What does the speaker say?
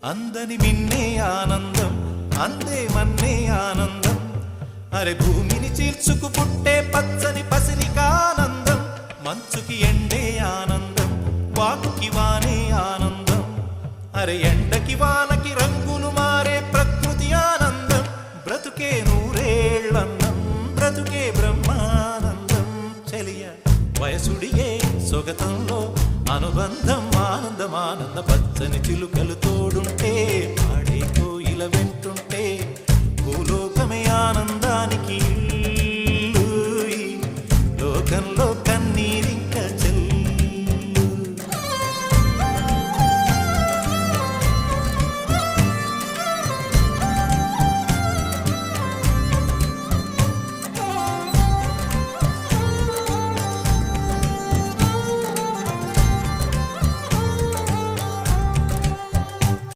అందని మిన్నే ఆనందం అందే మన్నే ఆనందం అరే భూమిని చీల్చుకు పుట్టే పచ్చని పసిరికానందం మంచుకి ఎండే ఆనందం వాకుకి వానే ఆనందం అరే ఎండకి వానకి రంగులు మారే ప్రకృతి ఆనందం బ్రతుకే నూరేళ్ళన్నం బ్రతుకే బ్రహ్మానందం చెలియ వయసుడియే సొగతంలో అనుబంధం ఆనందం ఆనంద పచ్చని చిలుకలు తోడు